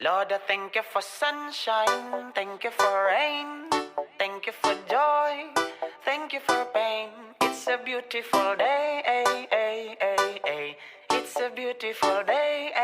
Lord, I thank you for sunshine, thank you for rain, thank you for joy, thank you for pain. It's a beautiful day, it's a beautiful day,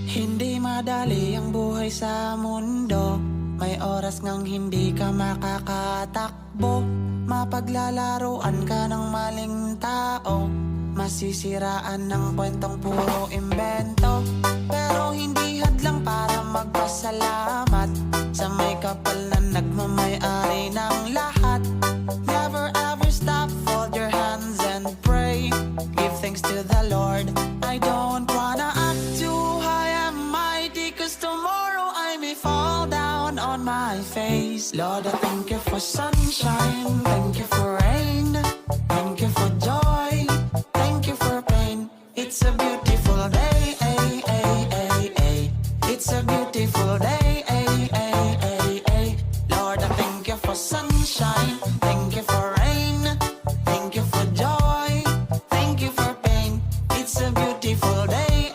Hindi madali ang buhay sa mundo. May oras ngang hindi ka makakatakbo. Mapaglalaruan ka ng maling tao. Masisiraan ng kwentong puro imbento. Pero hindi hadlang para magpasalamat sa may kapal na nagmamay-ari ng lahat. Never ever stop, fold your hands and pray. Give thanks to the Lord. I don't wanna act too high and mighty, 'cause tomorrow I may fall down on my face. Lord, I thank you for sunshine, thank you for rain, thank you for joy, thank you for pain. It's a beautiful day, it's a beautiful day, Lord, I thank you for sunshine, thank you for rain, thank you for joy, thank you for pain. It's a beautiful day,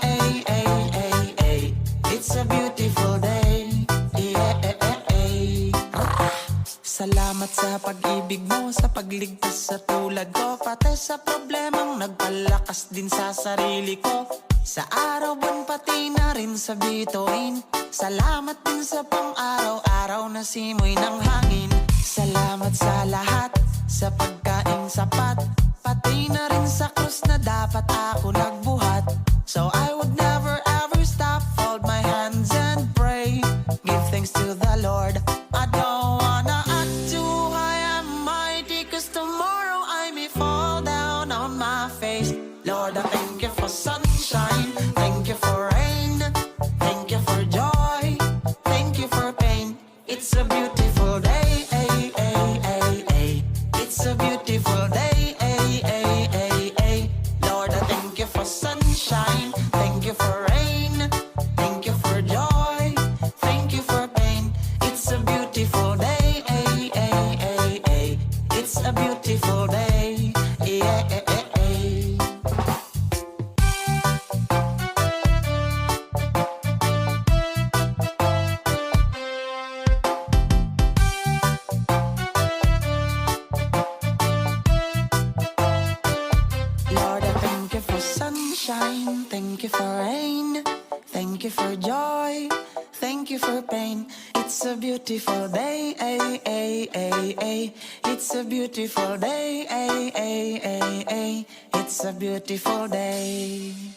it's a beautiful day, Salamat sa pag-ibig mo, sa pagligtas sa tulad ko, pati sa problemang nagpalakas din sa sarili ko. Sa araw, buwan, pati na rin sa bituin. Salamat din sa pang-araw-araw na simoy ng hangin. Salamat sa lahat, sa pagkaing sapat, pati na rin sa krus na dapat ako nagbuhat. So I would never ever stop, fold my hands and pray. Give thanks to the Lord. I don't wanna act too high and mighty, 'cause tomorrow I may fall down on my face. Lord, I thank you for sunshine, thank you for rain, thank you for joy, thank you for pain. It's a beautiful day, it's a beautiful day, Lord, I thank you for sunshine, thank you for rain, thank you for joy, thank you for pain. It's a beautiful day, it's a beautiful day, Lord, I thank you for sunshine, thank you for rain, thank you for joy, thank you for pain. It's a beautiful day, it's a beautiful day, it's a beautiful day.